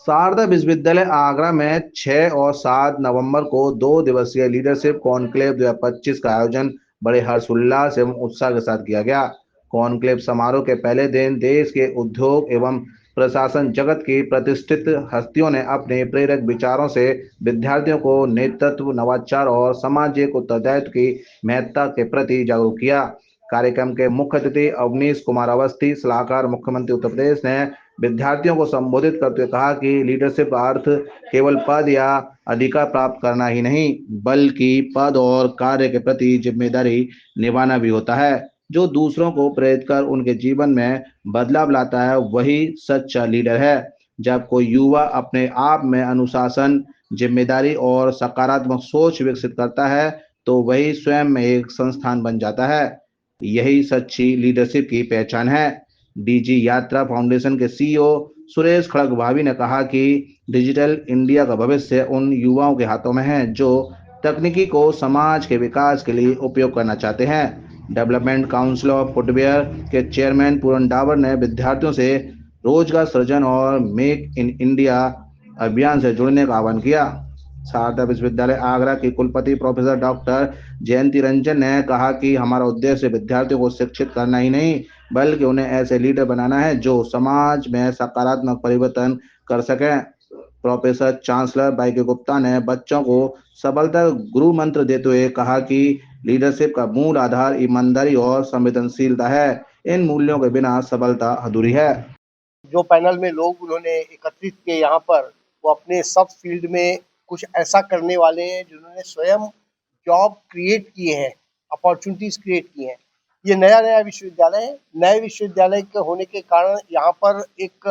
शारदा विश्वविद्यालय आगरा में 6 और 7 नवंबर को 2 दिवसीय लीडरशिप कॉन्क्लेव 2025 का आयोजन बड़े हर्षोल्लास एवं उत्साह के साथ किया गया। कॉन्क्लेव समारोह के पहले दिन देश के उद्योग एवं प्रशासन जगत की प्रतिष्ठित हस्तियों ने अपने प्रेरक विचारों से विद्यार्थियों को नेतृत्व, नवाचार और सामाजिक उत्तरदायित्व की महत्ता के प्रति जागरूक किया। कार्यक्रम के मुख्य अतिथि अवनीश कुमार अवस्थी, सलाहकार मुख्यमंत्री उत्तर प्रदेश, ने विद्यार्थियों को संबोधित करते हुए कहा कि लीडरशिप का अर्थ केवल पद या अधिकार प्राप्त करना ही नहीं, बल्कि पद और कार्य के प्रति जिम्मेदारी निभाना भी होता है। जो दूसरों को प्रेरित कर उनके जीवन में बदलाव लाता है, वही सच्चा लीडर है। जब कोई युवा अपने आप में अनुशासन, जिम्मेदारी और सकारात्मक सोच विकसित करता है, तो वही स्वयं में एक संस्थान बन जाता है। यही सच्ची लीडरशिप की पहचान है। डीजी यात्रा फाउंडेशन के सीईओ सुरेश खड़ग भाभी ने कहा कि डिजिटल इंडिया का भविष्य उन युवाओं के हाथों में है जो तकनीकी को समाज के विकास के लिए उपयोग करना चाहते हैं। डेवलपमेंट काउंसिल ऑफ फुटवेयर के चेयरमैन पूरन डावर ने विद्यार्थियों से रोजगार सृजन और मेक इन इंडिया अभियान से जुड़ने का आह्वान किया। शारदा विश्वविद्यालय आगरा की कुलपति प्रोफेसर डॉक्टर जयंती रंजन ने कहा कि हमारा उद्देश्य विद्यार्थियों को शिक्षित करना ही नहीं, बल्कि उन्हें ऐसे लीडर बनाना है जो समाज में सकारात्मक परिवर्तन कर सकें। प्रोफेसर चांसलर बाईके गुप्ता ने बच्चों को सफलता गुरु मंत्र देते हुए कहा कि लीडरशिप का मूल आधार ईमानदारी और संवेदनशीलता है। इन मूल्यों के बिना सफलता अधूरी है। जो पैनल में लोग उन्होंने एकत्रित किए यहाँ पर, वो अपने सब फील्ड में कुछ ऐसा करने वाले हैं जिन्होंने स्वयं जॉब क्रिएट किए हैं, अपॉर्चुनिटीज क्रिएट की हैं। ये नया विश्वविद्यालय है। नए विश्वविद्यालय के होने के कारण यहाँ पर एक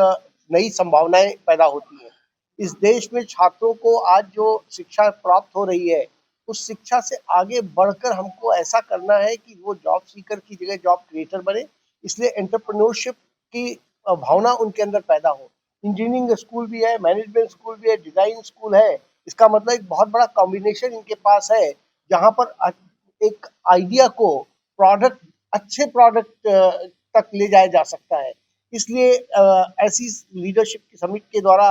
नई संभावनाएं पैदा होती हैं। इस देश में छात्रों को आज जो शिक्षा प्राप्त हो रही है, उस शिक्षा से आगे बढ़कर हमको ऐसा करना है कि वो जॉब सीकर की जगह जॉब क्रिएटर बने। इसलिए एंटरप्रेन्योरशिप की भावना उनके अंदर पैदा हो। इंजीनियरिंग स्कूल भी है, मैनेजमेंट स्कूल भी है, डिजाइन स्कूल है। इसका मतलब एक बहुत बड़ा कॉम्बिनेशन इनके पास है, जहाँ पर एक आइडिया को प्रोडक्ट, अच्छे प्रोडक्ट तक ले जाया जा सकता है। इसलिए ऐसी लीडरशिप की समिट के द्वारा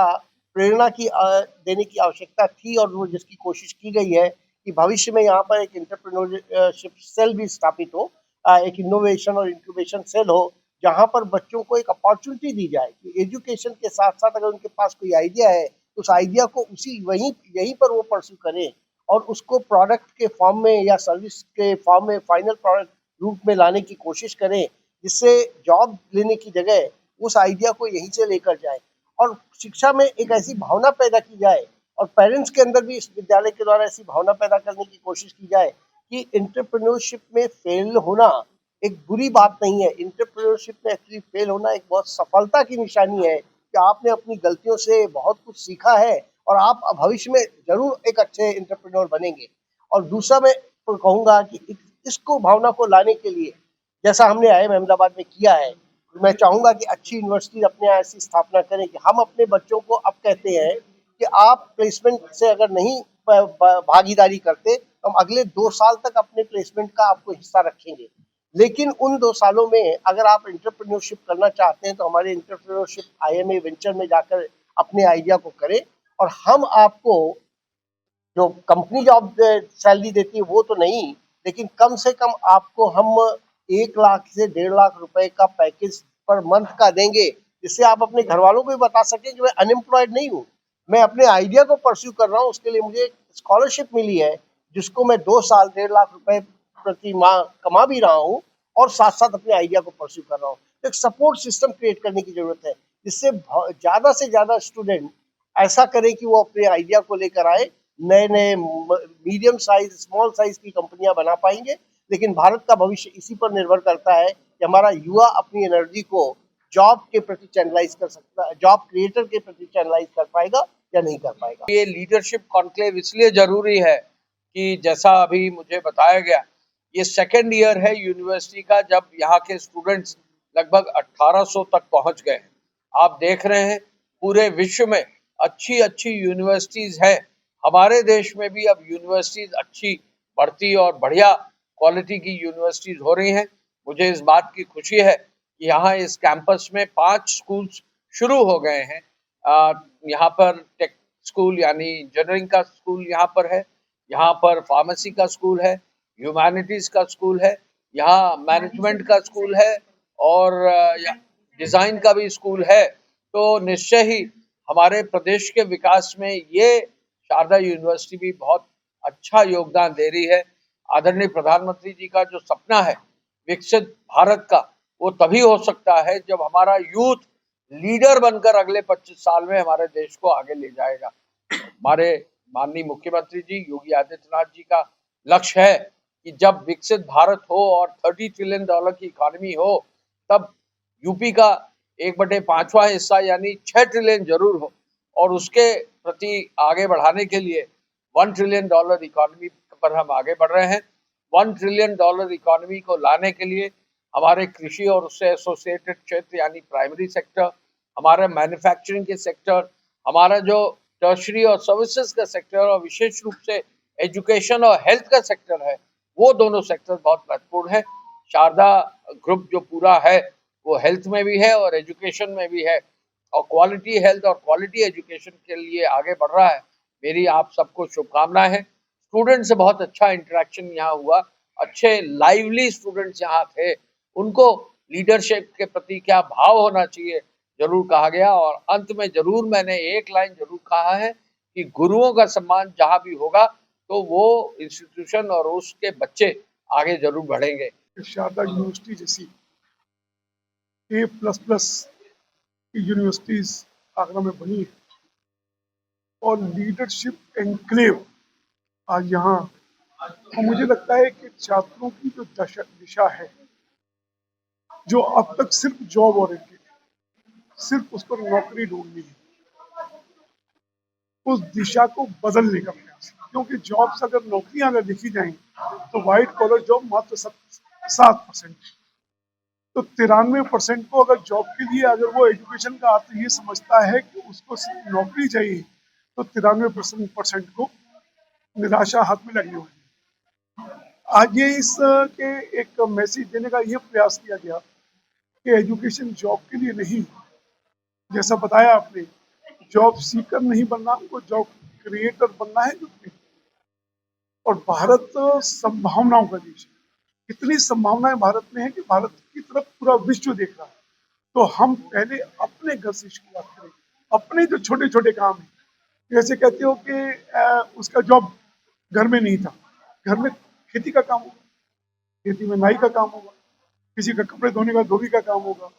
प्रेरणा की देने की आवश्यकता थी, और वो जिसकी कोशिश की गई है कि भविष्य में यहाँ पर एक एंटरप्रेन्योरशिप सेल भी स्थापित हो, एक इनोवेशन और इंक्यूबेशन सेल हो, जहाँ पर बच्चों को एक अपॉर्चुनिटी दी जाए कि एजुकेशन के साथ साथ अगर उनके पास कोई आइडिया है, तो उस आइडिया को यहीं पर वो परस्यू करें और उसको प्रोडक्ट के फॉर्म में या सर्विस के फॉर्म में, फाइनल प्रोडक्ट रूप में लाने की कोशिश करें, जिससे जॉब लेने की जगह उस आइडिया को यहीं से लेकर जाए। और शिक्षा में एक ऐसी भावना पैदा की जाए, और पेरेंट्स के अंदर भी इस विद्यालय के द्वारा ऐसी भावना पैदा करने की कोशिश की जाए कि एंटरप्रेन्योरशिप में फेल होना एक बुरी बात नहीं है। एंटरप्रेन्योरशिप में एक्चुअली फेल होना एक बहुत सफलता की निशानी है कि आपने अपनी गलतियों से बहुत कुछ सीखा है और आप भविष्य में जरूर एक अच्छे एंटरप्रेन्योर बनेंगे। और दूसरा मैं कहूँगा कि इसको भावना को लाने के लिए, जैसा हमने IIM अहमदाबाद में किया है, मैं चाहूँगा कि अच्छी यूनिवर्सिटी अपने यहाँ ऐसी स्थापना करें कि हम अपने बच्चों को अब कहते हैं कि आप प्लेसमेंट से अगर नहीं भागीदारी करते, तो हम अगले 2 साल तक अपने प्लेसमेंट का आपको हिस्सा रखेंगे। लेकिन उन 2 सालों में अगर आप एंटरप्रेन्योरशिप करना चाहते हैं, तो हमारे एंटरप्रेन्योरशिप IMA वेंचर में जाकर अपने आइडिया को करें, और हम आपको जो कंपनी जॉब सैलरी देती है वो तो नहीं, लेकिन कम से कम आपको हम 1 लाख से 1.5 लाख रुपए का पैकेज पर मंथ का देंगे, जिससे आप अपने घर वालों को भी बता सकें कि मैं अनएम्प्लॉयड नहीं हूँ, मैं अपने आइडिया को परस्यू कर रहा हूँ। उसके लिए मुझे स्कॉलरशिप मिली है, जिसको मैं 2 साल 1.5 लाख रुपए प्रति माह कमा भी रहा हूँ, और साथ साथ अपने आइडिया को परस्यू कर रहा हूँ। तो एक सपोर्ट सिस्टम क्रिएट करने की जरूरत है, जिससे ज्यादा से ज्यादा स्टूडेंट ऐसा करें कि वो अपने आइडिया को लेकर आए। नए नए मीडियम साइज, स्मॉल साइज की कंपनियां बना पाएंगे। लेकिन भारत का भविष्य इसी पर निर्भर करता है कि हमारा युवा अपनी एनर्जी को जॉब के प्रति चैनलाइज कर सकता है, जॉब क्रिएटर के प्रति चैनलाइज कर पाएगा या नहीं कर पाएगा। ये लीडरशिप कॉन्क्लेव इसलिए जरूरी है कि जैसा अभी मुझे बताया गया, ये सेकेंड ईयर है यूनिवर्सिटी का जब यहाँ के स्टूडेंट्स लगभग 1800 तक पहुंच गए हैं। आप देख रहे हैं पूरे विश्व में अच्छी अच्छी यूनिवर्सिटीज है। हमारे देश में भी अब यूनिवर्सिटीज अच्छी बढ़ती और बढ़िया क्वालिटी की यूनिवर्सिटीज हो रही हैं। मुझे इस बात की खुशी है कि यहाँ इस कैंपस में 5 स्कूल्स शुरू हो गए हैं यहाँ पर टेक स्कूल यानी इंजीनियरिंग का स्कूल यहाँ पर है, यहाँ पर फार्मेसी का स्कूल है, ह्यूमैनिटीज का स्कूल है, यहाँ मैनेजमेंट का स्कूल है और डिजाइन का भी स्कूल है। तो निश्चय ही हमारे प्रदेश के विकास में ये शारदा यूनिवर्सिटी भी बहुत अच्छा योगदान दे रही है। आदरणीय प्रधानमंत्री जी का जो सपना है विकसित भारत का, वो तभी हो सकता है जब हमारा यूथ लीडर बनकर अगले 25 साल में हमारे देश को आगे ले जाएगा। हमारे माननीय मुख्यमंत्री जी योगी आदित्यनाथ जी का लक्ष्य है कि जब विकसित भारत हो और $30 ट्रिलियन की इकोनॉमी हो, तब यूपी का 1/5वां हिस्सा यानी 6 ट्रिलियन जरूर हो, और उसके प्रति आगे बढ़ाने के लिए $1 ट्रिलियन इकोनॉमी पर हम आगे बढ़ रहे हैं। $1 ट्रिलियन इकोनॉमी को लाने के लिए हमारे कृषि और उससे एसोसिएटेड क्षेत्र यानी प्राइमरी सेक्टर, हमारा मैन्युफैक्चरिंग के सेक्टर, हमारा जो टर्शरी और सर्विसेज का सेक्टर और विशेष रूप से एजुकेशन और हेल्थ का सेक्टर है, वो दोनों सेक्टर बहुत महत्वपूर्ण है। शारदा ग्रुप जो पूरा है वो हेल्थ में भी है और एजुकेशन में भी है, और क्वालिटी हेल्थ और क्वालिटी एजुकेशन के लिए आगे बढ़ रहा है। मेरी आप सबको शुभकामनाएं हैं। स्टूडेंट से बहुत अच्छा इंटरेक्शन यहाँ हुआ, अच्छे लाइवली स्टूडेंट्स यहाँ थे, उनको लीडरशिप के प्रति क्या भाव होना चाहिए जरूर कहा गया। और अंत में जरूर मैंने एक लाइन जरूर कहा है कि गुरुओं का सम्मान जहाँ भी होगा तो वो इंस्टीट्यूशन और उसके बच्चे आगे जरूर बढ़ेंगे। शारदा यूनिवर्सिटी जैसी A++ यूनिवर्सिटीज आगरा में बनी है और लीडरशिप एनक्लेव आज यहाँ, और मुझे लगता है कि छात्रों की जो दिशा है जो अब तक सिर्फ जॉब ओरिएंटेड, सिर्फ उस पर नौकरी ढूंढनी है, उस दिशा को बदलने का प्रयास, क्योंकि जॉब्स अगर नौकरियां अगर देखी जाएं तो वाइट कॉलर जॉब मात्र 7%, तो 93% को अगर जॉब के लिए अगर वो एजुकेशन का अर्थ ये समझता है कि उसको सिर्फ नौकरी चाहिए, तो 93% को निराशा हाथ में लगने वाली है। आज ये इस के एक मैसेज देने का ये प्रयास किया गया कि एजुकेशन जॉब के लिए नहीं, जैसा बताया आपने, जॉब सीकर नहीं बनना, हमको जॉब क्रिएटर बनना है। और भारत संभावनाओं का देश है, इतनी संभावनाएं भारत में है कि भारत की तरफ पूरा विश्व देख रहा है। तो हम पहले अपने घर से शुरुआत करें, अपने जो छोटे छोटे काम हैं, जैसे कहते हो कि उसका जॉब घर में नहीं था, घर में खेती का काम होगा, खेती में नाई का काम होगा, किसी का कपड़े धोने का धोबी का काम होगा।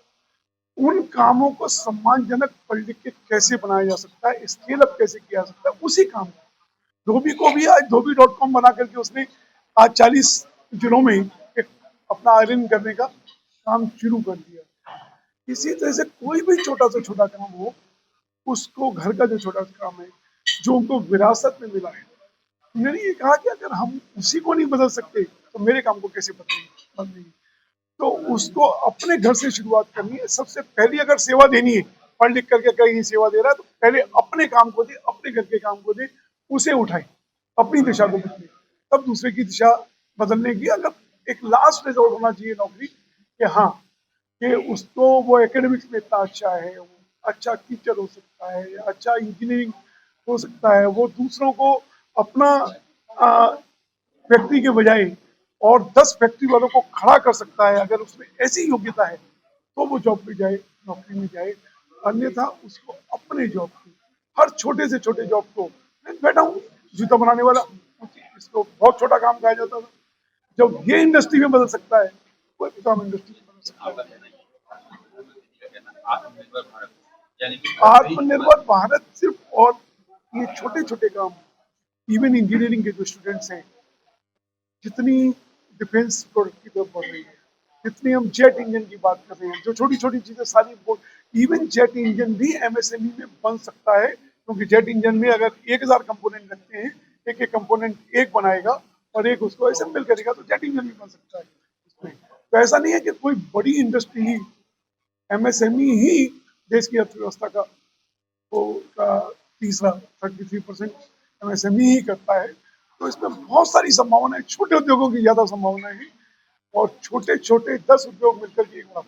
उन कामों को सम्मानजनक पढ़ लिख के कैसे बनाया जा सकता है, स्केल अप कैसे किया जा सकता है, उसी काम को धोबी को भी आज धोबी.com बना करके उसने आज 40 जिलों में एक अपना आयरन करने का काम शुरू कर दिया। इसी तरह से कोई भी छोटा से छोटा काम हो, उसको घर का जो छोटा सा काम है जो उनको विरासत में मिला है, मैंने ये कहा कि अगर हम उसी को नहीं बदल सकते तो मेरे काम को कैसे बदलेंगे। तो उसको अपने घर से शुरुआत करनी है। सबसे पहली अगर सेवा देनी है, पढ़ लिख करके कहीं सेवा दे रहा है तो पहले अपने काम को दे, अपने घर के काम को दे, उसे उठाए, अपनी दिशा को बदले, तब दूसरे की दिशा बदलने की अगर एक लास्ट रिजॉर्ट होना चाहिए नौकरी कि हाँ कि उसको वो एकेडमिक्स में इतना अच्छा है, वो अच्छा टीचर हो सकता है, अच्छा इंजीनियरिंग हो सकता है, वो दूसरों को अपना व्यक्ति के बजाय और 10 फैक्ट्री वालों को खड़ा कर सकता है। अगर उसमें ऐसी योग्यता है तो वो जॉब पे जाए, नौकरी में जाए, अन्यथा उसको अपने जॉब की, हर छोटे से छोटे जॉब को, मैं बैठा हूँ जूता बनाने वाला, इसको बहुत छोटा काम कहा जाता था, जब ये इंडस्ट्री में बदल सकता है कोई भी काम इंडस्ट्री में बदल सकता है। आत्मनिर्भर भारत सिर्फ, और ये छोटे छोटे काम, इवन इंजीनियरिंग के जो स्टूडेंट्स हैं, जितनी डिफेंस प्रोडक्ट की तरफ बढ़ रही है, जितनी हम जेट इंजन की बात कर रहे हैं, जो छोटी छोटी चीजें सारी, इवन जेट इंजन भी एमएसएमई में बन सकता है, क्योंकि जेट इंजन में अगर 1000 कंपोनेंट रखते हैं, एक एक कंपोनेंट एक बनाएगा और एक उसको असेंबल करेगा, तो जेट इंजन भी बन सकता है इसमें। तो ऐसा नहीं है कि कोई बड़ी इंडस्ट्री ही, एमएसएमई ही देश की अर्थव्यवस्था का तीसरा 33% एमएसएमई ही करता है। तो इसमें बहुत सारी संभावनाएं, छोटे उद्योगों की ज्यादा संभावनाएं हैं, और छोटे छोटे 10 उद्योग मिलकर के एक बड़ा